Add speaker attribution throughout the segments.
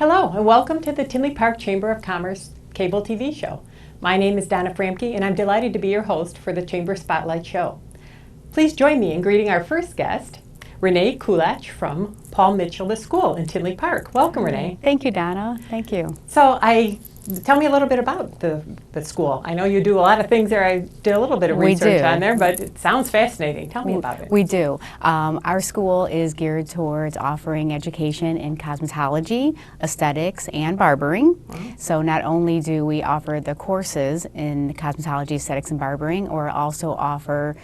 Speaker 1: Hello and welcome to the Tinley Park Chamber of Commerce cable TV show. My name is Donna Framke and I'm delighted to be your host for the Chamber Spotlight Show. Please join me in greeting our first guest, Rene Kulacz from Paul Mitchell School in Tinley Park. Welcome, Rene.
Speaker 2: Thank you, Donna. Thank you.
Speaker 1: So tell me a little bit about the school. I know you do a lot of things there. I did a little bit of research on there, but it sounds fascinating. Tell me about it.
Speaker 2: We do. Our school is geared towards offering education in cosmetology, aesthetics, and barbering. Wow. So not only do we offer the courses in cosmetology, aesthetics, and barbering, or also offer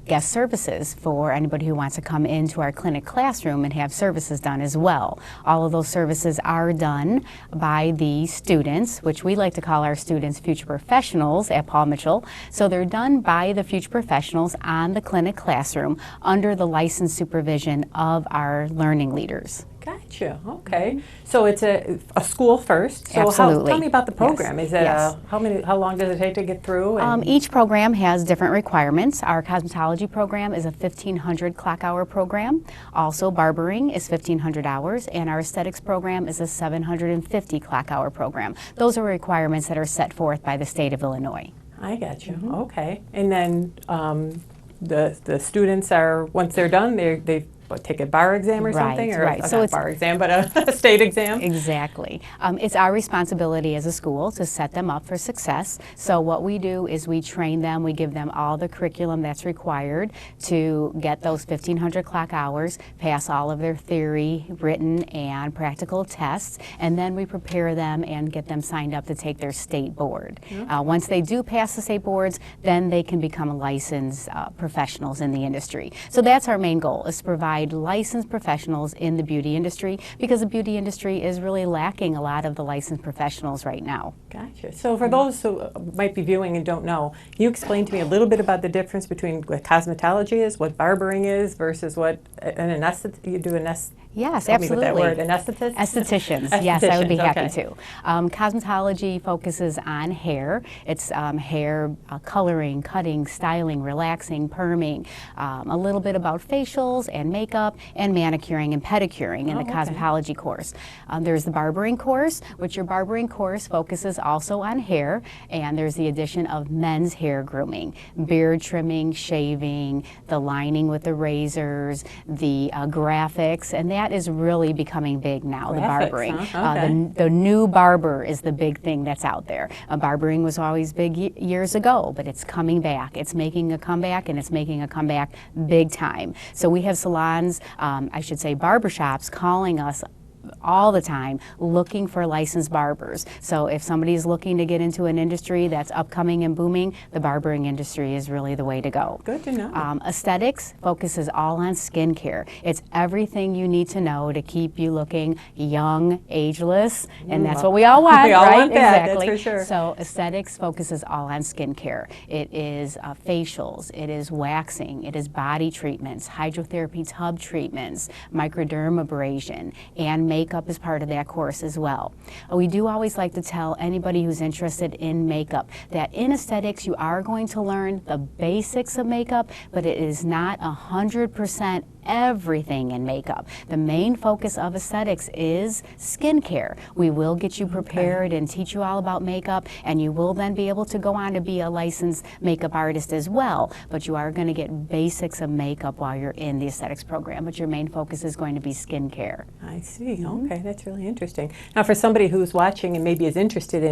Speaker 2: guest services for anybody who wants to come into our clinic classroom and have services done as well. All of those services are done by the students, which we like to call our students future professionals at Paul Mitchell. So they're done by the future professionals on the clinic classroom under the licensed supervision of our learning leaders.
Speaker 1: Gotcha. Okay. So it's a school first. So
Speaker 2: Absolutely.
Speaker 1: Tell me about the program.
Speaker 2: Yes.
Speaker 1: Is it how long does it take to get through?
Speaker 2: Each program has different requirements. Our cosmetology program is a 1,500 clock hour program. Also, barbering is 1,500 hours, and our aesthetics program is a 750 clock hour program. Those are requirements that are set forth by the state of Illinois.
Speaker 1: I got you. Mm-hmm. Okay. And then the students are, once they're done, they take a bar exam or something?
Speaker 2: Right.
Speaker 1: So it's not a bar exam, but a state exam?
Speaker 2: Exactly. It's our responsibility as a school to set them up for success. So what we do is we train them, we give them all the curriculum that's required to get those 1,500 clock hours, pass all of their theory, written, and practical tests, and then we prepare them and get them signed up to take their state board. Mm-hmm. Once they do pass the state boards, then they can become licensed professionals in the industry. So that's our main goal, is to provide licensed professionals in the beauty industry, because the beauty industry is really lacking a lot of the licensed professionals right now.
Speaker 1: Gotcha. So for those who might be viewing and don't know, can you explain to me a little bit about the difference between what cosmetology is, what barbering is, versus what an anesthetist, you do
Speaker 2: Yes,
Speaker 1: Tell
Speaker 2: absolutely.
Speaker 1: me what that word, anesthetist?
Speaker 2: Estheticians, yes, I would be happy to. Cosmetology focuses on hair. It's hair coloring, cutting, styling, relaxing, perming, a little bit about facials and makeup, and manicuring and pedicuring in the cosmetology course. There's the barbering course, which your barbering course focuses also on hair, and there's the addition of men's hair grooming, beard trimming, shaving, the lining with the razors, the graphics, and that is really becoming big now,
Speaker 1: graphics,
Speaker 2: the barbering.
Speaker 1: Huh? Okay.
Speaker 2: The new barber is the big thing that's out there. Barbering was always big years ago, but it's coming back. It's making a comeback, and it's making a comeback big time. So we have salons, I should say barbershops, calling us all the time looking for licensed barbers. So if somebody's looking to get into an industry that's upcoming and booming, the barbering industry is really the way to go.
Speaker 1: Good to know.
Speaker 2: Aesthetics focuses all on skincare. It's everything you need to know to keep you looking young, ageless, and that's what we all want,
Speaker 1: we all
Speaker 2: right?
Speaker 1: want that,
Speaker 2: Exactly.
Speaker 1: that's for sure.
Speaker 2: So aesthetics focuses all on skincare. It is facials, it is waxing, it is body treatments, hydrotherapy tub treatments, microdermabrasion, and makeup is part of that course as well. We do always like to tell anybody who's interested in makeup that in aesthetics you are going to learn the basics of makeup, but it is not 100% everything in makeup. The main focus of aesthetics is skincare. We will get you prepared and teach you all about makeup, and you will then be able to go on to be a licensed makeup artist as well, but you are going to get basics of makeup while you're in the aesthetics program, but your main focus is going to be skincare.
Speaker 1: I see. Okay, that's really interesting. Now for somebody who's watching and maybe is interested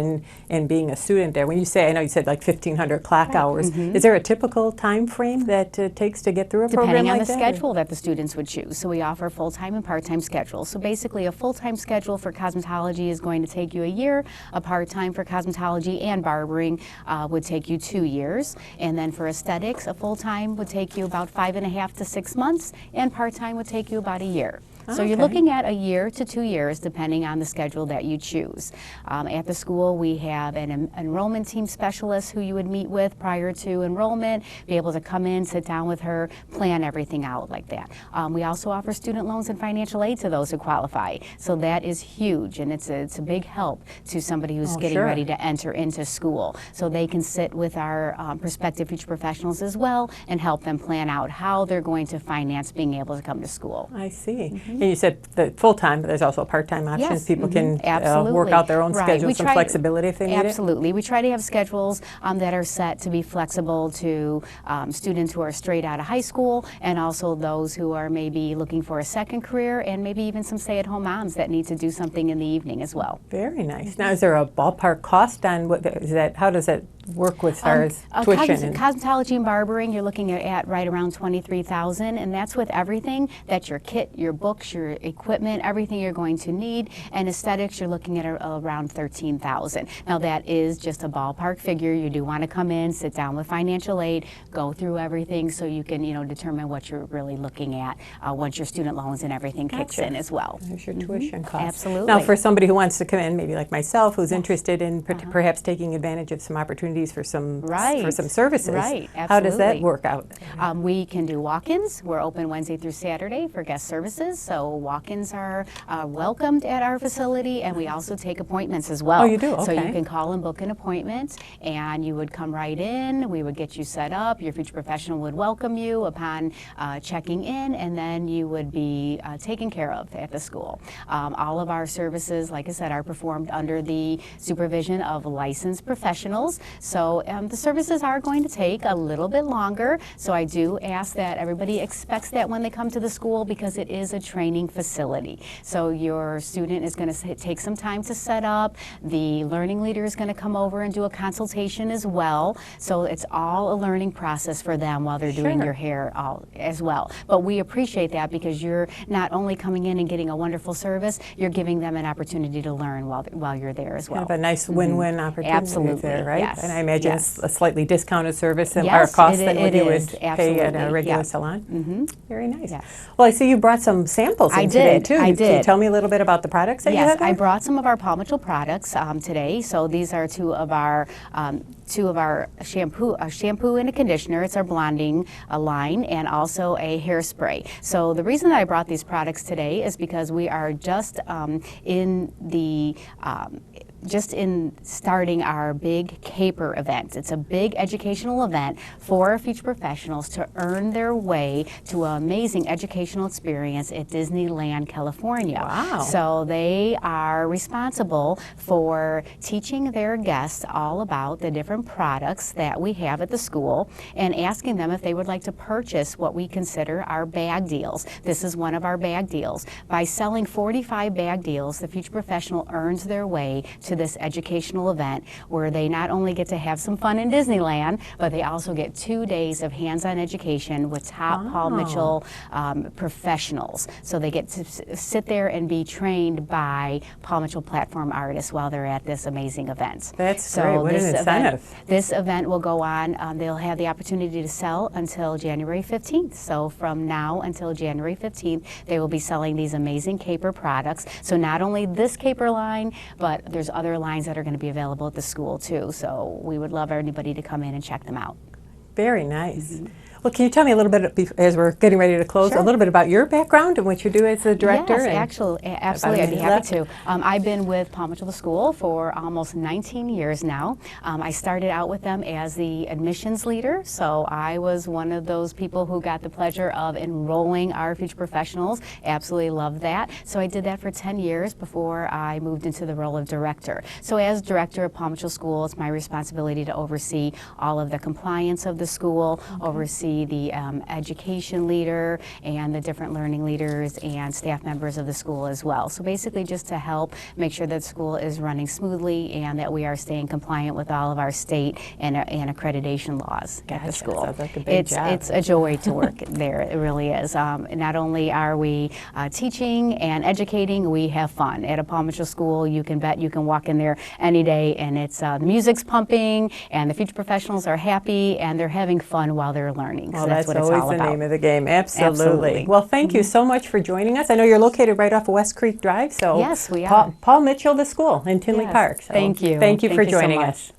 Speaker 1: in being a student there, when you say, I know you said like 1,500 clock hours, is there a typical time frame that it takes to get through a program like that?
Speaker 2: Depending on the schedule that the students would choose. So we offer full-time and part-time schedules. So basically a full-time schedule for cosmetology is going to take you a year, a part-time for cosmetology and barbering would take you 2 years, and then for aesthetics, a full-time would take you about 5.5 to 6 months, and part-time would take you about a year. So you're looking at a year to 2 years, depending on the schedule that you choose. At the school, we have an enrollment team specialist who you would meet with prior to enrollment, be able to come in, sit down with her, plan everything out like that. We also offer student loans and financial aid to those who qualify. So that is huge, and it's a big help to somebody who's getting ready to enter into school. So they can sit with our prospective future professionals as well and help them plan out how they're going to finance being able to come to school.
Speaker 1: I see. And you said the full-time, but there's also part-time options.
Speaker 2: Yes,
Speaker 1: People can
Speaker 2: absolutely.
Speaker 1: work out their own
Speaker 2: Right.
Speaker 1: schedule, some flexibility if they need it.
Speaker 2: Absolutely. We try to have schedules that are set to be flexible to students who are straight out of high school, and also those who are maybe looking for a second career, and maybe even some stay-at-home moms that need to do something in the evening as well.
Speaker 1: Very nice. Now, is there a ballpark cost on what is that? How does that work with far as tuition?
Speaker 2: Cosmetology and barbering, you're looking at right around $23,000, and that's with everything. That's your kit, your books, your equipment, everything you're going to need. And aesthetics, you're looking at around $13,000. Now, that is just a ballpark figure. You do want to come in, sit down with financial aid, go through everything so you can, determine what you're really looking at once your student loans and everything kicks in as well.
Speaker 1: There's your tuition cost.
Speaker 2: Absolutely.
Speaker 1: Now, for somebody who wants to come in, maybe like myself, who's interested in perhaps taking advantage of some opportunities for some services.
Speaker 2: Right, absolutely.
Speaker 1: How does that work out?
Speaker 2: We can do walk-ins. We're open Wednesday through Saturday for guest services, so walk-ins are welcomed at our facility, and we also take appointments as well.
Speaker 1: Oh, you do? Okay.
Speaker 2: So you can call and book an appointment, and you would come right in. We would get you set up. Your future professional would welcome you upon checking in, and then you would be taken care of at the school. All of our services, like I said, are performed under the supervision of licensed professionals. So the services are going to take a little bit longer. So I do ask that everybody expects that when they come to the school, because it is a training facility. So your student is going to take some time to set up. The learning leader is going to come over and do a consultation as well. So it's all a learning process for them while they're doing your hair as well. But we appreciate that, because you're not only coming in and getting a wonderful service, you're giving them an opportunity to learn while you're there as well.
Speaker 1: Kind of a nice win-win opportunity.
Speaker 2: Absolutely,
Speaker 1: there, right?
Speaker 2: yes.
Speaker 1: And I imagine it's a slightly discounted service and
Speaker 2: Yes,
Speaker 1: our cost than what you would
Speaker 2: is.
Speaker 1: pay at a
Speaker 2: Absolutely,
Speaker 1: regular
Speaker 2: yeah.
Speaker 1: salon. Very nice.
Speaker 2: Yes.
Speaker 1: Well, I see you brought some samples in today too.
Speaker 2: I
Speaker 1: Can you
Speaker 2: did.
Speaker 1: tell me a little bit about the products that you
Speaker 2: Yes,
Speaker 1: have there?
Speaker 2: I brought some of our Paul Mitchell products today. So these are two of our shampoo and a conditioner. It's our blonding line, and also a hairspray. So the reason that I brought these products today is because we are just in starting our big CAPER event. It's a big educational event for our future professionals to earn their way to an amazing educational experience at Disneyland, California.
Speaker 1: Wow.
Speaker 2: So they are responsible for teaching their guests all about the different products that we have at the school, and asking them if they would like to purchase what we consider our bag deals. This is one of our bag deals. By selling 45 bag deals, the future professional earns their way to this educational event, where they not only get to have some fun in Disneyland, but they also get 2 days of hands-on education with top Paul Mitchell professionals. So they get to sit there and be trained by Paul Mitchell platform artists while they're at this amazing event.
Speaker 1: That's great. What an incentive.
Speaker 2: This event will go on. They'll have the opportunity to sell until January 15th. So from now until January 15th, they will be selling these amazing CAPER products. So not only this CAPER line, but there's other lines that are going to be available at the school too. So we would love anybody to come in and check them out.
Speaker 1: Very nice. Well, can you tell me a little bit, as we're getting ready to close, a little bit about your background and what you do as a director?
Speaker 2: Yes, absolutely, I'd be happy to. I've been with Paul Mitchell the School for almost 19 years now. I started out with them as the admissions leader, so I was one of those people who got the pleasure of enrolling our future professionals. Absolutely loved that. So I did that for 10 years before I moved into the role of director. So as director of Paul Mitchell School, it's my responsibility to oversee all of the compliance of the school, oversee the education leader and the different learning leaders and staff members of the school as well. So basically just to help make sure that the school is running smoothly and that we are staying compliant with all of our state and accreditation laws at the school.
Speaker 1: Sounds like a big job.
Speaker 2: It's a joy to work there. It really is. Not only are we teaching and educating, we have fun. At a Paul Mitchell School, you can bet you can walk in there any day and it's the music's pumping and the future professionals are happy and they're having fun while they're learning.
Speaker 1: Well,
Speaker 2: So that's what it's
Speaker 1: always
Speaker 2: all
Speaker 1: the
Speaker 2: about.
Speaker 1: name of the game. Absolutely.
Speaker 2: Absolutely.
Speaker 1: Well, thank you so much for joining us. I know you're located right off of West Creek Drive, so
Speaker 2: Yes, we are.
Speaker 1: Paul Mitchell, the school in Tinley
Speaker 2: Yes.
Speaker 1: Park. So
Speaker 2: Thank you.
Speaker 1: Thank you for
Speaker 2: Thank you so
Speaker 1: joining
Speaker 2: much.
Speaker 1: us.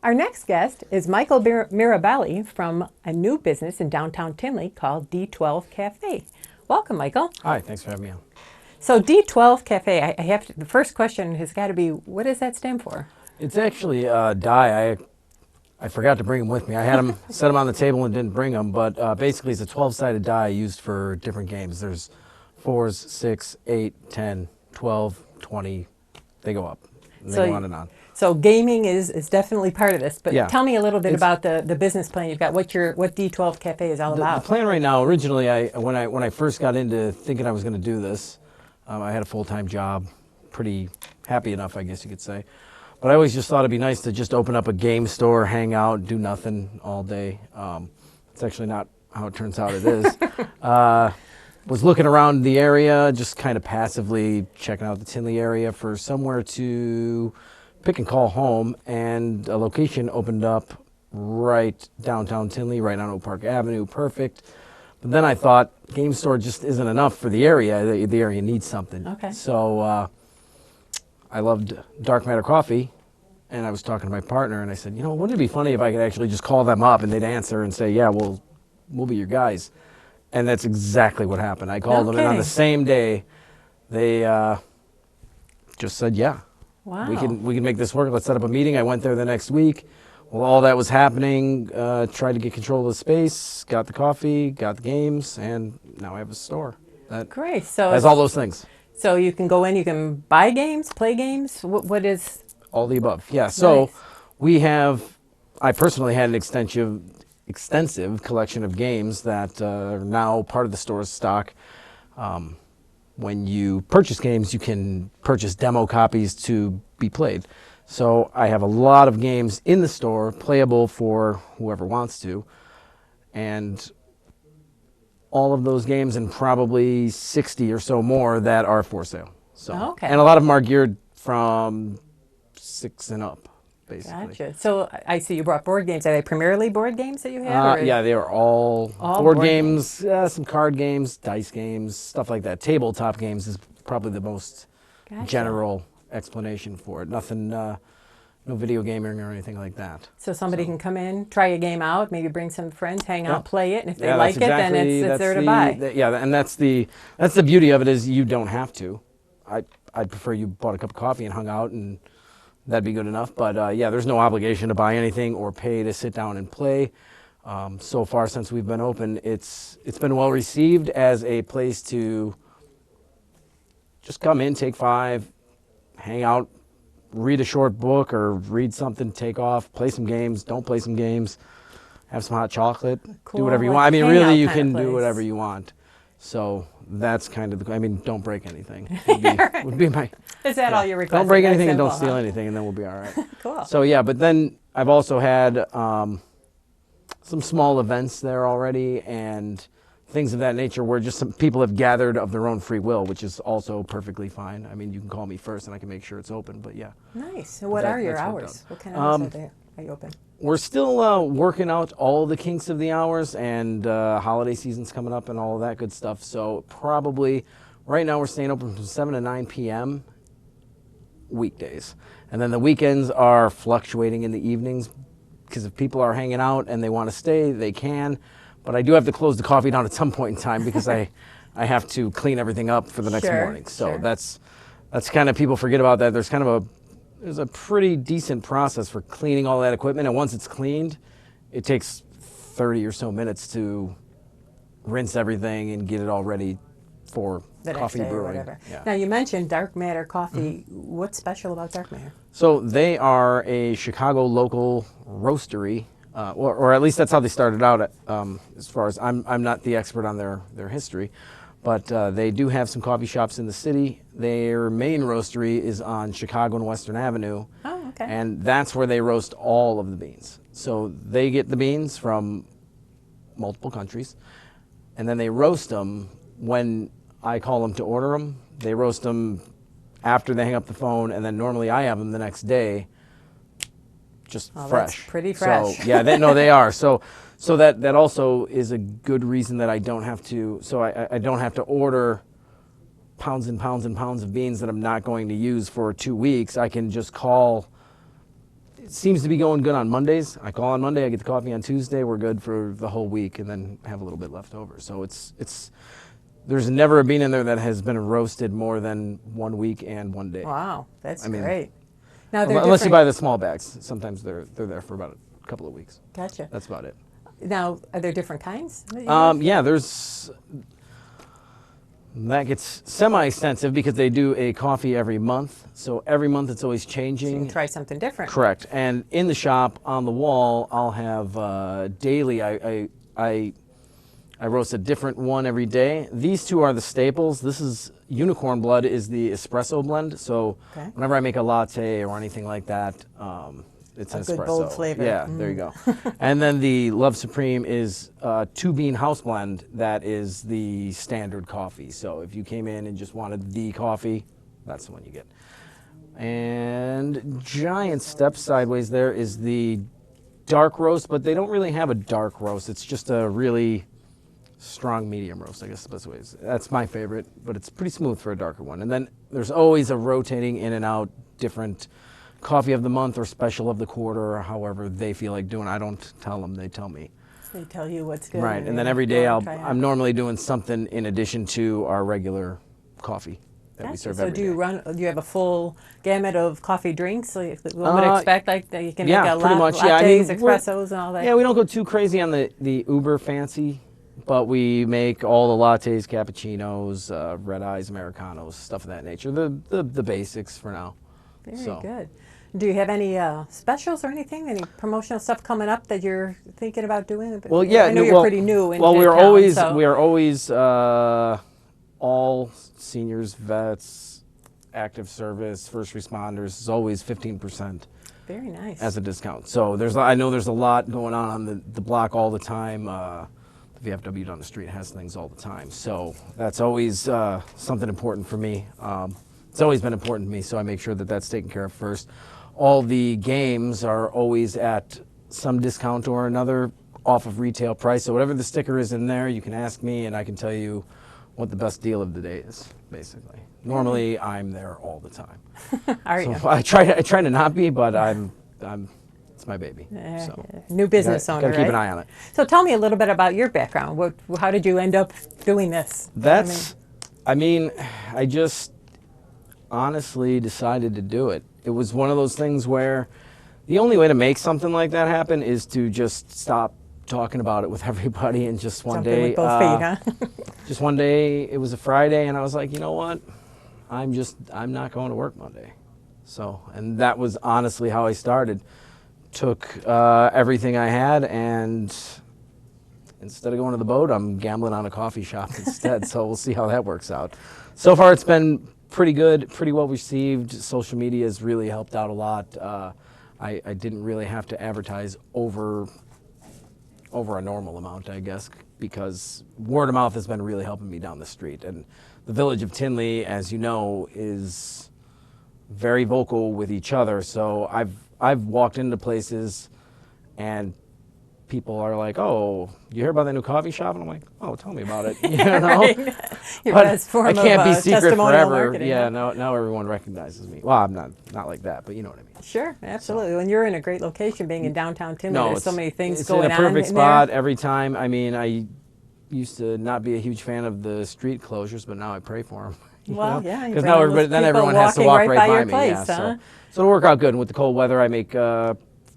Speaker 1: Our next guest is Michael Miroballi from a new business in downtown Tinley called D12 Cafe. Welcome, Michael.
Speaker 3: Hi, thanks for having me on.
Speaker 1: So D12 Cafe, the first question has got to be, what does that stand for?
Speaker 3: It's actually a die. I forgot to bring them with me. I had them, set them on the table and didn't bring them, but basically it's a 12-sided die used for different games. There's 4s, 6, 8, 10, 12, 20. They go up. And
Speaker 1: So
Speaker 3: they go on and on.
Speaker 1: So gaming is definitely part of this, but
Speaker 3: Yeah.
Speaker 1: tell me a little bit
Speaker 3: It's-
Speaker 1: about the business plan you've got. What D12 Cafe is all
Speaker 3: The
Speaker 1: about?
Speaker 3: plan right now, originally, when I first got into thinking I was going to do this, I had a full-time job, pretty happy enough, I guess you could say. But I always just thought it'd be nice to just open up a game store, hang out, do nothing all day. It's actually not how it turns out it is. Was looking around the area, just kind of passively checking out the Tinley area for somewhere to pick and call home, and a location opened up right downtown Tinley, right on Oak Park Avenue, perfect. But then I thought game store just isn't enough for the area. The area needs something.
Speaker 1: Okay.
Speaker 3: So I loved Dark Matter Coffee, and I was talking to my partner, and I said, wouldn't it be funny if I could actually just call them up and they'd answer and say, yeah, we'll be your guys. And that's exactly what happened. I called them, and on the same day, they just said, yeah.
Speaker 1: Wow.
Speaker 3: We can make this work. Let's set up a meeting. I went there the next week. Well, all that was happening, tried to get control of the space, got the coffee, got the games, and now I have a store that
Speaker 1: Great. So
Speaker 3: has all those things.
Speaker 1: So you can go in, you can buy games, play games. What is?
Speaker 3: All the above. Yeah. So
Speaker 1: Nice.
Speaker 3: I personally had an extensive collection of games that are now part of the store's stock. When you purchase games, you can purchase demo copies to be played. So I have a lot of games in the store, playable for whoever wants to. And all of those games, and probably 60 or so more that are for sale. So,
Speaker 1: Okay.
Speaker 3: And a lot of them are geared from 6 and up, basically.
Speaker 1: Gotcha. So I see you brought board games. Are they primarily board games that you have?
Speaker 3: Yeah, they are all
Speaker 1: board
Speaker 3: board games, some card games, dice games, stuff like that. Tabletop games is probably the most
Speaker 1: Gotcha.
Speaker 3: general explanation for it. Nothing, no video gaming or anything like that.
Speaker 1: So somebody can come in, try a game out, maybe bring some friends, hang out, play it, and if they
Speaker 3: Yeah,
Speaker 1: like
Speaker 3: that's
Speaker 1: it, then it's there to buy.
Speaker 3: And that's the beauty of it, is you don't have to. I'd prefer you bought a cup of coffee and hung out, and that'd be good enough. But yeah, there's no obligation to buy anything or pay to sit down and play. So far since we've been open, it's been well received as a place to just come in, take 5, hang out, read a short book or read something, take off, play some games, don't play some games, have some hot chocolate,
Speaker 1: Cool,
Speaker 3: do whatever you
Speaker 1: like
Speaker 3: want. I mean,
Speaker 1: hangout
Speaker 3: really, you
Speaker 1: kind of
Speaker 3: can do
Speaker 1: place.
Speaker 3: whatever you want. So that's kind of don't break anything. Would be my.
Speaker 1: Is that all you're requesting?
Speaker 3: Don't break
Speaker 1: That's
Speaker 3: anything and don't
Speaker 1: simple,
Speaker 3: steal
Speaker 1: huh?
Speaker 3: anything, and then we'll be all right.
Speaker 1: Cool.
Speaker 3: So yeah, but then I've also had some small events there already, and things of that nature where just some people have gathered of their own free will, which is also perfectly fine. I mean, you can call me first and I can make sure it's open, but yeah.
Speaker 1: Nice. So what
Speaker 3: That-
Speaker 1: are your
Speaker 3: that's worked
Speaker 1: hours?
Speaker 3: out.
Speaker 1: What kind of hours are you open?
Speaker 3: We're still working out all the kinks of the hours, and holiday season's coming up and all of that good stuff. So probably right now we're staying open from 7 to 9 p.m. weekdays. And then the weekends are fluctuating in the evenings, because if people are hanging out and they want to stay, they can. But I do have to close the coffee down at some point in time, because I have to clean everything up for the next
Speaker 1: Sure,
Speaker 3: morning. So
Speaker 1: sure.
Speaker 3: that's kind of, people forget about that. There's a pretty decent process for cleaning all that equipment, and once it's cleaned, it takes 30 or so minutes to rinse everything and get it all ready for
Speaker 1: The next
Speaker 3: coffee
Speaker 1: day or
Speaker 3: brewing.
Speaker 1: whatever.
Speaker 3: Yeah.
Speaker 1: Now you mentioned Dark Matter Coffee. What's special about Dark Matter?
Speaker 3: So they are a Chicago local roastery, or at least that's how they started out. As far as I'm not the expert on their history, but they do have some coffee shops in the city. Their main roastery is on Chicago and Western Avenue,
Speaker 1: Oh, okay.
Speaker 3: and that's where they roast all of the beans. So they get the beans from multiple countries, and then they roast them when I call them to order them. They roast them after they hang up the phone, and then normally I have them the next day, just
Speaker 1: Oh,
Speaker 3: fresh.
Speaker 1: that's pretty fresh.
Speaker 3: So yeah, they are. So that also is a good reason that I don't have to. So I don't have to order pounds and pounds and pounds of beans that I'm not going to use for 2 weeks. I can just call. It seems to be going good on Mondays. I call on Monday, I get the coffee on Tuesday. We're good for the whole week, and then have a little bit left over. So it's. There's never a bean in there that has been roasted more than 1 week and 1 day.
Speaker 1: Wow, that's
Speaker 3: I mean,
Speaker 1: great. Now they're
Speaker 3: Unless you
Speaker 1: different-
Speaker 3: buy the small bags. Sometimes they're there for about a couple of weeks.
Speaker 1: Gotcha.
Speaker 3: That's about it.
Speaker 1: Now, are there different kinds? that you have?
Speaker 3: Yeah, there's That gets semi-extensive because they do a coffee every month. So every month it's always
Speaker 1: You
Speaker 3: changing.
Speaker 1: can try something different.
Speaker 3: Correct. And in the shop on the wall, I'll have daily. I roast a different one every day. These two are the staples. This is Unicorn Blood is the espresso blend. So
Speaker 1: Okay.
Speaker 3: whenever I make a latte or anything like that, it's
Speaker 1: A
Speaker 3: an
Speaker 1: good
Speaker 3: espresso.
Speaker 1: bold flavor.
Speaker 3: Yeah, there you go. And then the Love Supreme is two bean house blend. That is the standard coffee. So if you came in and just wanted the coffee, that's the one you get. And giant step sideways there is the dark roast, but they don't really have a dark roast. It's just a really strong medium roast, I guess the best way is. That's my favorite, but it's pretty smooth for a darker one. And then there's always a rotating in and out different coffee of the month or special of the quarter, or however they feel like doing. I don't tell them, they tell me.
Speaker 1: They tell you what's good.
Speaker 3: Right, and then
Speaker 1: you
Speaker 3: every
Speaker 1: go
Speaker 3: day
Speaker 1: and try it.
Speaker 3: I'm normally doing something in addition to our regular coffee that we
Speaker 1: Gotcha.
Speaker 3: serve
Speaker 1: So
Speaker 3: every
Speaker 1: do you
Speaker 3: day.
Speaker 1: do you have a full gamut of coffee drinks? So one would expect like that you can
Speaker 3: yeah,
Speaker 1: make a
Speaker 3: pretty
Speaker 1: lot
Speaker 3: much. Yeah, I
Speaker 1: lattes,
Speaker 3: mean, we're-
Speaker 1: espressos, and all that.
Speaker 3: Yeah, we don't go too crazy on the uber fancy, but we make all the lattes, cappuccinos, red eyes, Americanos, stuff of that nature. The basics for now.
Speaker 1: Very
Speaker 3: So.
Speaker 1: good. Do you have any specials or anything? Any promotional stuff coming up that you're thinking about doing?
Speaker 3: Well, yeah.
Speaker 1: I know you're pretty new in
Speaker 3: Well,
Speaker 1: town, so.
Speaker 3: we are always all seniors, vets, active service, first responders is always 15%
Speaker 1: Very nice.
Speaker 3: as a discount. So I know there's a lot going on the block all the time. The VFW down the street has things all the time. So that's always something important for me. It's always been important to me, so I make sure that that's taken care of first. All the games are always at some discount or another off of retail price. So whatever the sticker is in there, you can ask me and I can tell you what the best deal of the day is, basically. Normally, I'm there all the time.
Speaker 1: Are you?
Speaker 3: So I try to not be, but it's my baby. So
Speaker 1: New business owner,
Speaker 3: gotta keep an
Speaker 1: right?
Speaker 3: eye on it.
Speaker 1: So tell me a little bit about your background. How did you end up doing this?
Speaker 3: I just honestly decided to do it. It was one of those things where the only way to make something like that happen is to just stop talking about it with everybody and just one
Speaker 1: Something
Speaker 3: day,
Speaker 1: with both feet, huh?
Speaker 3: just one day, it was a Friday and I was like, you know what? I'm not going to work Monday. So, and that was honestly how I started. Took everything I had and instead of going to the boat, I'm gambling on a coffee shop instead. So we'll see how that works out. So far it's been pretty good, pretty well received. Social media has really helped out a lot. I didn't really have to advertise over a normal amount, I guess, because word of mouth has been really helping me down the street. And the village of Tinley, as you know, is very vocal with each other. So I've walked into places and people are like, "Oh, you hear about that new coffee shop?" And I'm like, "Oh, tell me about it." You know,
Speaker 1: Your
Speaker 3: but
Speaker 1: best form
Speaker 3: I can't
Speaker 1: of
Speaker 3: be secret
Speaker 1: testimonial
Speaker 3: forever.
Speaker 1: marketing,
Speaker 3: Yeah,
Speaker 1: huh?
Speaker 3: now everyone recognizes me. Well, I'm not like that, but you know what I mean.
Speaker 1: Sure, absolutely. When you're in a great location, being in downtown Tinley,
Speaker 3: No,
Speaker 1: there's so many things
Speaker 3: it's
Speaker 1: going
Speaker 3: in a
Speaker 1: on
Speaker 3: perfect
Speaker 1: in
Speaker 3: spot
Speaker 1: there.
Speaker 3: every time. I mean, I used to not be a huge fan of the street closures, but now I pray for them.
Speaker 1: Well, yeah, you
Speaker 3: because
Speaker 1: bring
Speaker 3: now
Speaker 1: all those
Speaker 3: then
Speaker 1: people
Speaker 3: everyone has to
Speaker 1: walking
Speaker 3: walk
Speaker 1: right
Speaker 3: right
Speaker 1: by
Speaker 3: by
Speaker 1: your
Speaker 3: me.
Speaker 1: place,
Speaker 3: Yeah,
Speaker 1: huh?
Speaker 3: so it'll work out good. And with the cold weather, I make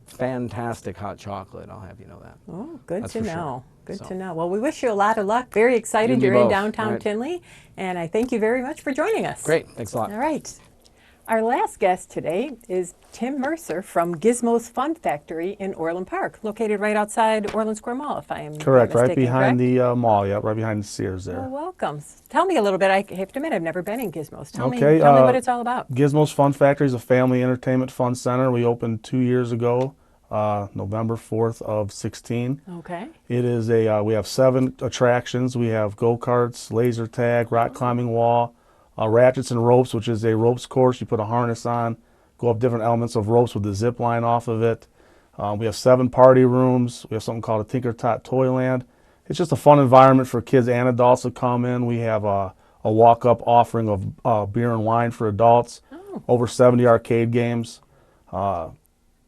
Speaker 3: fantastic hot chocolate. I'll have you know that.
Speaker 1: Oh, good
Speaker 3: That's
Speaker 1: to
Speaker 3: for sure.
Speaker 1: know. Good
Speaker 3: So.
Speaker 1: to know. Well, we wish you a lot of luck. Very excited
Speaker 3: You and me
Speaker 1: you're in
Speaker 3: both.
Speaker 1: downtown
Speaker 3: Right.
Speaker 1: Tinley, and I thank you very much for joining us.
Speaker 3: Great, thanks a lot.
Speaker 1: All right. Our last guest today is Tim Mercer from Gizmos Fun Factory in Orland Park, located right outside Orland Square Mall, if I am
Speaker 4: Correct,
Speaker 1: not
Speaker 4: right
Speaker 1: mistaken,
Speaker 4: behind
Speaker 1: correct?
Speaker 4: the mall, yeah, right behind the Sears there.
Speaker 1: Well, welcome. Tell me a little bit. I have to admit, I've never been in Gizmos. Tell me
Speaker 4: Okay,
Speaker 1: what it's all about.
Speaker 4: Gizmos Fun Factory is a family entertainment fun center. We opened 2 years ago, November 4th of 16.
Speaker 1: Okay.
Speaker 4: It is we have 7 attractions. We have go-karts, laser tag, rock climbing wall, ratchets and ropes, which is a ropes course. You put a harness on, go up different elements of ropes with the zip line off of it. We have 7 party rooms. We have something called a Tinker Tot Toyland. It's just a fun environment for kids and adults to come in. We have a walk-up offering of beer and wine for adults, over 70 arcade games.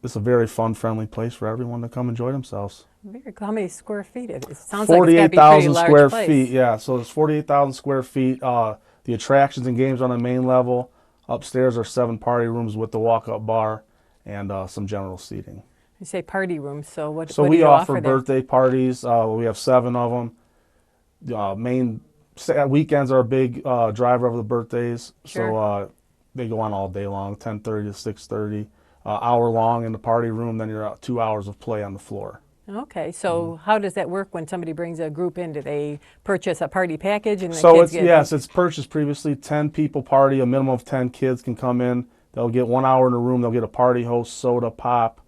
Speaker 4: It's a very fun, friendly place for everyone to come enjoy themselves.
Speaker 1: Very cool. How many square feet? It sounds like it's got to be a pretty
Speaker 4: 48,000
Speaker 1: large
Speaker 4: square
Speaker 1: place.
Speaker 4: feet, yeah. So it's 48,000 square feet. The attractions and games on the main level. Upstairs are 7 party rooms with the walk-up bar and some general seating.
Speaker 1: You say party rooms, so what
Speaker 4: So
Speaker 1: do
Speaker 4: we
Speaker 1: you
Speaker 4: offer
Speaker 1: there?
Speaker 4: birthday parties. We have 7 of them. The main Weekends are a big driver of the birthdays,
Speaker 1: Sure.
Speaker 4: so they go on all day long, 10:30 to 6:30, hour long in the party room. Then you're out 2 hours of play on the floor.
Speaker 1: Okay, so how does that work when somebody brings a group in? Do they purchase a party package and the
Speaker 4: So
Speaker 1: kids
Speaker 4: it's
Speaker 1: get?
Speaker 4: yes, it's purchased previously. 10 people party, a minimum of 10 kids can come in. They'll get 1 hour in the room. They'll get a party host, soda, pop,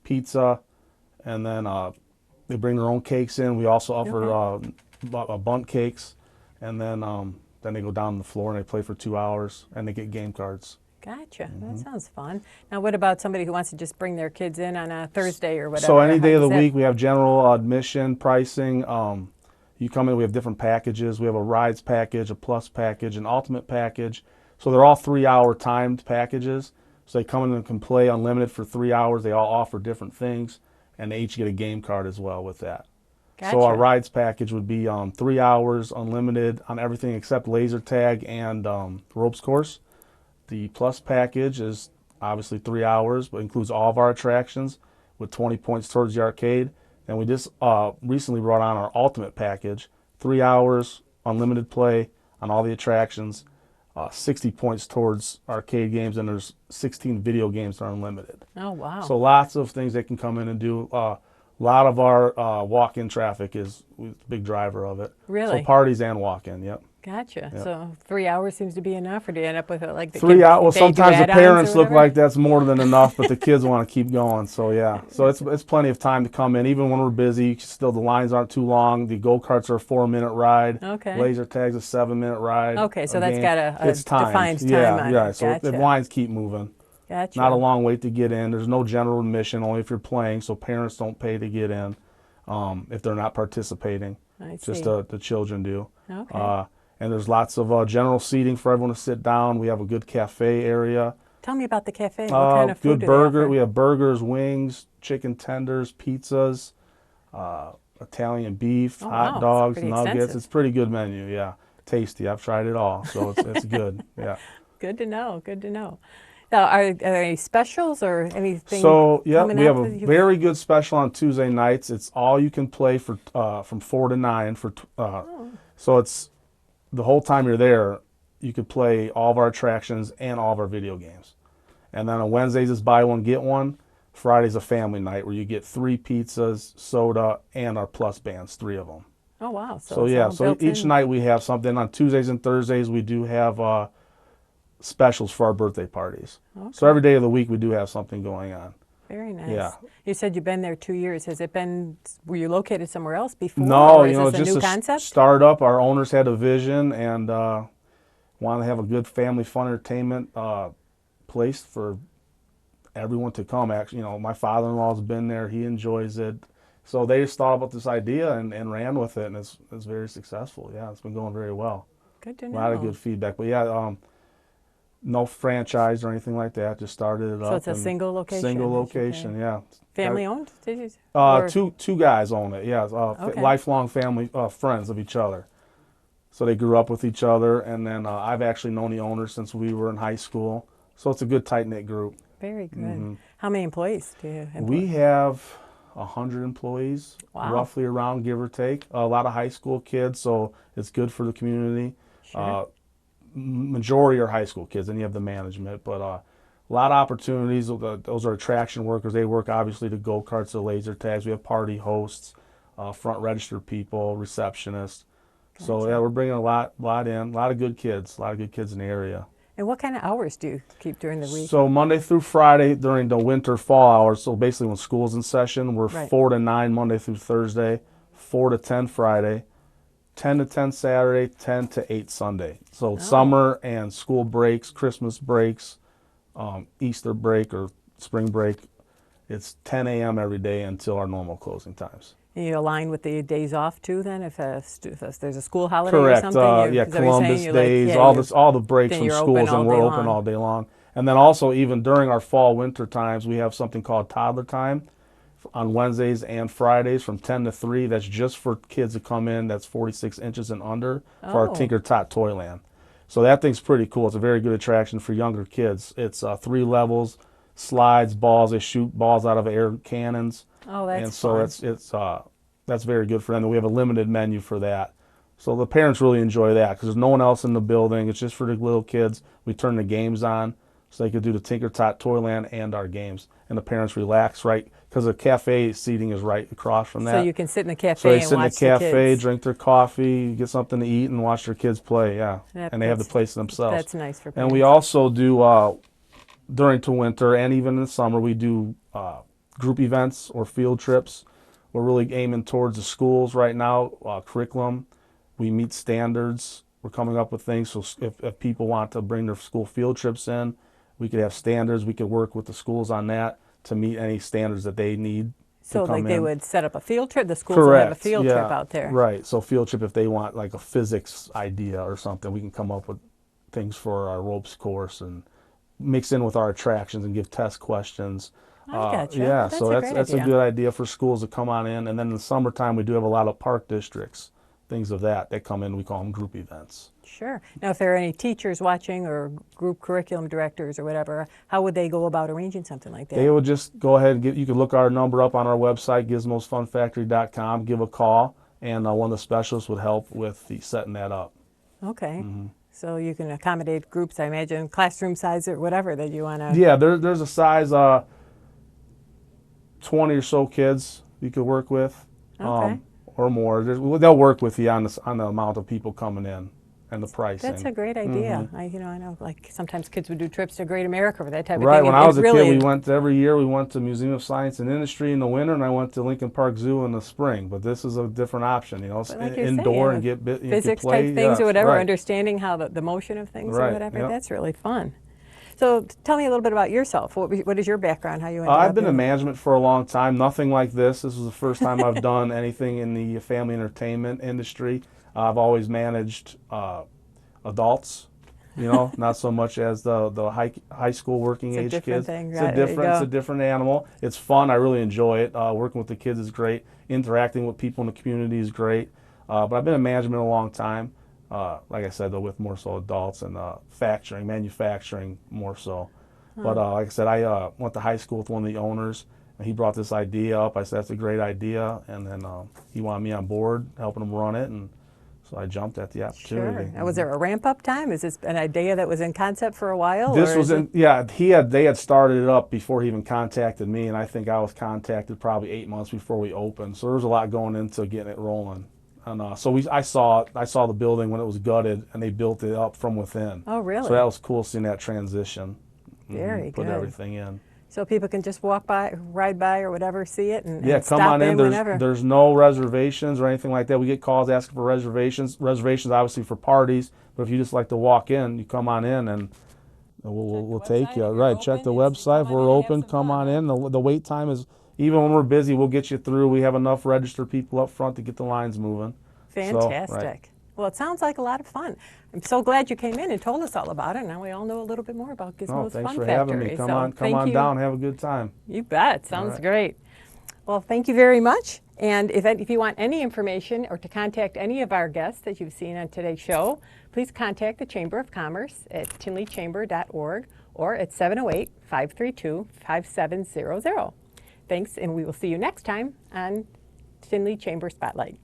Speaker 4: pizza, and then they bring their own cakes in. We also offer bundt cakes, and then they go down on the floor and they play for 2 hours and they get game cards.
Speaker 1: Gotcha. That sounds fun. Now, what about somebody who wants to just bring their kids in on a Thursday or whatever?
Speaker 4: So any
Speaker 1: How
Speaker 4: day of
Speaker 1: does
Speaker 4: the
Speaker 1: that-
Speaker 4: week, we have general admission pricing. You come in, we have different packages. We have a rides package, a plus package, an ultimate package. So they're all 3-hour timed packages. So they come in and can play unlimited for 3 hours. They all offer different things, and they each get a game card as well with that. So our
Speaker 1: Gotcha.
Speaker 4: rides package would be 3 hours unlimited on everything except laser tag and ropes course. The plus package is obviously 3 hours, but includes all of our attractions with 20 points towards the arcade. And we just recently brought on our ultimate package, 3 hours, unlimited play on all the attractions, 60 points towards arcade games, and there's 16 video games that are unlimited.
Speaker 1: Oh, wow.
Speaker 4: So lots of things they can come in and do. A lot of our walk-in traffic is a big driver of it.
Speaker 1: Really?
Speaker 4: So parties and walk-in, yep.
Speaker 1: Gotcha.
Speaker 4: Yep.
Speaker 1: So 3 hours seems to be enough, or do you end up with like the
Speaker 4: 3
Speaker 1: kids,
Speaker 4: hours. Well,
Speaker 1: they do
Speaker 4: sometimes the
Speaker 1: add-ons or
Speaker 4: parents look
Speaker 1: whatever?
Speaker 4: like that's more than enough, but the kids want to keep going. So yeah, so it's plenty of time to come in, even when we're busy. Still, the lines aren't too long. The go karts are a 4-minute ride.
Speaker 1: Okay.
Speaker 4: Laser tag's a 7-minute ride.
Speaker 1: Okay, so that's got a
Speaker 4: it's timed.
Speaker 1: defined time
Speaker 4: yeah,
Speaker 1: on
Speaker 4: yeah.
Speaker 1: it.
Speaker 4: So the
Speaker 1: Gotcha.
Speaker 4: lines keep moving.
Speaker 1: Gotcha.
Speaker 4: Not a long wait to get in. There's no general admission, only if you're playing. So parents don't pay to get in if they're not participating.
Speaker 1: I see.
Speaker 4: Just the children do.
Speaker 1: Okay.
Speaker 4: And there's lots of general seating for everyone to sit down. We have a good cafe area.
Speaker 1: Tell me about the cafe. What kind of food
Speaker 4: Good
Speaker 1: do
Speaker 4: burger.
Speaker 1: they offer?
Speaker 4: We have burgers, wings, chicken tenders, pizzas, Italian beef,
Speaker 1: Oh, wow.
Speaker 4: hot
Speaker 1: It's
Speaker 4: dogs,
Speaker 1: pretty
Speaker 4: nuggets.
Speaker 1: extensive.
Speaker 4: It's a pretty good menu. Yeah, tasty. I've tried it all, so it's good. Yeah.
Speaker 1: Good to know. Good to know. Now, are there any specials or anything?
Speaker 4: So yeah,
Speaker 1: coming
Speaker 4: we have
Speaker 1: up
Speaker 4: a
Speaker 1: that you-
Speaker 4: very good special on Tuesday nights. It's all you can play for from 4 to 9 for. So it's the whole time you're there, you could play all of our attractions and all of our video games. And then on Wednesdays is buy one get one. Friday's a family night where you get 3 pizzas, soda, and our plus bands, 3 of them.
Speaker 1: Oh, wow.
Speaker 4: So
Speaker 1: it's
Speaker 4: yeah,
Speaker 1: all
Speaker 4: so
Speaker 1: built
Speaker 4: each
Speaker 1: in.
Speaker 4: night we have something. On Tuesdays and Thursdays we do have specials for our birthday parties. So every day of the week we do have something going on.
Speaker 1: Very nice.
Speaker 4: Yeah.
Speaker 1: You said you've been there 2 years. Has it been, were you located somewhere else before?
Speaker 4: No,
Speaker 1: or is this
Speaker 4: just
Speaker 1: a new
Speaker 4: a
Speaker 1: concept?
Speaker 4: startup. Our owners had a vision and wanted to have a good family fun entertainment place for everyone to come. Actually, my father-in-law's been there. He enjoys it. So they just thought about this idea and ran with it, and it's very successful. Yeah, it's been going very well.
Speaker 1: Good to
Speaker 4: A
Speaker 1: know.
Speaker 4: lot of good feedback. But yeah, no franchise or anything like that. Just started it up.
Speaker 1: So it's a
Speaker 4: and
Speaker 1: single location?
Speaker 4: Single
Speaker 1: that you
Speaker 4: location,
Speaker 1: say?
Speaker 4: yeah.
Speaker 1: Family owned? Did you? Or-
Speaker 4: Two guys own it. Yeah,
Speaker 1: Okay.
Speaker 4: lifelong family friends of each other. So they grew up with each other, and then I've actually known the owner since we were in high school. So it's a good tight knit group.
Speaker 1: Very good. How many employees do you employ?
Speaker 4: We have 100 employees,
Speaker 1: Wow.
Speaker 4: roughly around, give or take. A lot of high school kids, so it's good for the community.
Speaker 1: Sure.
Speaker 4: Majority are high school kids, and you have the management, but a lot of opportunities. Those are attraction workers. They work obviously the go karts, the laser tags. We have party hosts, front register people, receptionists. So yeah, we're bringing a lot in. A lot of good kids in the area.
Speaker 1: And what kind of hours do you keep during the week?
Speaker 4: So Monday through Friday during the winter fall hours, so basically when school's in session, we're
Speaker 1: Right.
Speaker 4: 4 to 9 Monday through Thursday, 4 to 10 Friday, 10 to 10 Saturday, 10 to 8 Sunday. So summer and school breaks, Christmas breaks, Easter break or spring break, it's 10 a.m. every day until our normal closing times.
Speaker 1: And you align with the days off too then if there's a school holiday or
Speaker 4: Correct.
Speaker 1: something?
Speaker 4: Yeah,
Speaker 1: is that what you're saying?
Speaker 4: Columbus
Speaker 1: You're like,
Speaker 4: days,
Speaker 1: yeah,
Speaker 4: all the breaks
Speaker 1: then
Speaker 4: from
Speaker 1: you're
Speaker 4: schools,
Speaker 1: open all
Speaker 4: and we're
Speaker 1: day
Speaker 4: open
Speaker 1: long.
Speaker 4: all day long. And then also even during our fall winter times, we have something called toddler time on Wednesdays and Fridays from 10 to 3. That's just for kids to come in. That's 46 inches and under for our
Speaker 1: Oh.
Speaker 4: Tinker Tot Toyland. So that thing's pretty cool. It's a very good attraction for younger kids. It's 3 levels, slides, balls. They shoot balls out of air cannons.
Speaker 1: Oh, that's
Speaker 4: And so
Speaker 1: fun.
Speaker 4: that's very good for them. And we have a limited menu for that. So the parents really enjoy that because there's no one else in the building. It's just for the little kids. We turn the games on so they could do the Tinker Tot Toyland and our games. And the parents relax, right? Because the cafe seating is right across from that.
Speaker 1: So you can sit in the cafe
Speaker 4: So they
Speaker 1: and
Speaker 4: sit in the
Speaker 1: watch the
Speaker 4: cafe,
Speaker 1: kids.
Speaker 4: drink their coffee, get something to eat, and watch their kids play, yeah. And they have the place to themselves.
Speaker 1: That's nice for parents.
Speaker 4: And we also do, during the winter and even in the summer, we do group events or field trips. We're really aiming towards the schools right now, curriculum. We meet standards. We're coming up with things. So if people want to bring their school field trips in, we could have standards. We could work with the schools on that to meet any standards that they need.
Speaker 1: So like they would set up a field trip, the schools
Speaker 4: Correct.
Speaker 1: will have a field trip out there.
Speaker 4: Right. So field trip, if they want like a physics idea or something, we can come up with things for our ropes course and mix in with our attractions and give test questions.
Speaker 1: I gotcha.
Speaker 4: Yeah,
Speaker 1: That's
Speaker 4: so
Speaker 1: a
Speaker 4: that's
Speaker 1: great
Speaker 4: a
Speaker 1: idea.
Speaker 4: good idea for schools to come on in. And then in the summertime, we do have a lot of park districts, things of that come in. We call them group events.
Speaker 1: Sure. Now, if there are any teachers watching or group curriculum directors or whatever, how would they go about arranging something like that?
Speaker 4: They would just go ahead and you can look our number up on our website, gizmosfunfactory.com, give a call, and one of the specialists would help with setting that up.
Speaker 1: Okay. So you can accommodate groups, I imagine, classroom size or whatever that you want to.
Speaker 4: Yeah, there's a size 20 or so kids you could work with,
Speaker 1: Okay.
Speaker 4: or more. They'll work with you on the amount of people coming in and the pricing.
Speaker 1: That's a great idea. I know, like sometimes kids would do trips to Great America or that type of
Speaker 4: Right.
Speaker 1: thing.
Speaker 4: When
Speaker 1: and
Speaker 4: I was
Speaker 1: it's
Speaker 4: a kid,
Speaker 1: really,
Speaker 4: we went every year. We went to Museum of Science and Industry in the winter, and I went to Lincoln Park Zoo in the spring. But this is a different option,
Speaker 1: but like you're
Speaker 4: indoor
Speaker 1: saying,
Speaker 4: and get you
Speaker 1: physics
Speaker 4: can play,
Speaker 1: type things
Speaker 4: yeah,
Speaker 1: or whatever,
Speaker 4: right.
Speaker 1: understanding how the motion of things or
Speaker 4: Right,
Speaker 1: whatever.
Speaker 4: yep.
Speaker 1: That's really fun. So tell me a little bit about yourself. What is your background? How you ended up
Speaker 4: I've been in
Speaker 1: doing-
Speaker 4: management for a long time. Nothing like this. This was the first time I've done anything in the family entertainment industry. I've always managed adults, not so much as the high school working age
Speaker 1: different
Speaker 4: kids.
Speaker 1: thing,
Speaker 4: It's
Speaker 1: right,
Speaker 4: a
Speaker 1: there you
Speaker 4: different, it's
Speaker 1: go.
Speaker 4: a different animal. It's fun. I really enjoy it. Working with the kids is great. Interacting with people in the community is great. But I've been in management a long time. Like I said, though, with more so adults and manufacturing more so. But like I said, I went to high school with one of the owners, and he brought this idea up. I said, that's a great idea. And then he wanted me on board, helping him run it. And so I jumped at the opportunity.
Speaker 1: Sure. Now, was there a ramp-up time? Is this an idea that was in concept for a while?
Speaker 4: This
Speaker 1: or
Speaker 4: was
Speaker 1: is
Speaker 4: in,
Speaker 1: it-
Speaker 4: yeah, they had started it up before he even contacted me, and I think I was contacted probably 8 months before we opened. So there was a lot going into getting it rolling. And so I saw the building when it was gutted, and they built it up from within.
Speaker 1: Oh, really?
Speaker 4: So that was cool seeing that transition.
Speaker 1: Very
Speaker 4: Put
Speaker 1: good.
Speaker 4: everything in.
Speaker 1: So people can just walk by, ride by or whatever, see it and,
Speaker 4: Yeah,
Speaker 1: and
Speaker 4: come
Speaker 1: stop
Speaker 4: on in.
Speaker 1: whenever.
Speaker 4: There's no reservations or anything like that. We get calls asking for reservations. Reservations obviously for parties, but if you just like to walk in, you come on in and we'll take you. Right, check the website. If we're open, come on in. The wait time is, even when we're busy, we'll get you through. We have enough registered people up front to get the lines moving.
Speaker 1: Fantastic.
Speaker 4: So, right.
Speaker 1: Well, it sounds like a lot of fun. I'm so glad you came in and told us all about it. Now we all know a little bit more about Gizmos
Speaker 4: Oh, thanks
Speaker 1: Fun
Speaker 4: for
Speaker 1: Factory.
Speaker 4: having me. Come
Speaker 1: So
Speaker 4: on
Speaker 1: thank you.
Speaker 4: down. Have a good time.
Speaker 1: You bet. Sounds
Speaker 4: right.
Speaker 1: great. Well, thank you very much. And if you want any information or to contact any of our guests that you've seen on today's show, please contact the Chamber of Commerce at tinleychamber.org or at 708-532-5700. Thanks, and we will see you next time on Tinley Chamber Spotlight.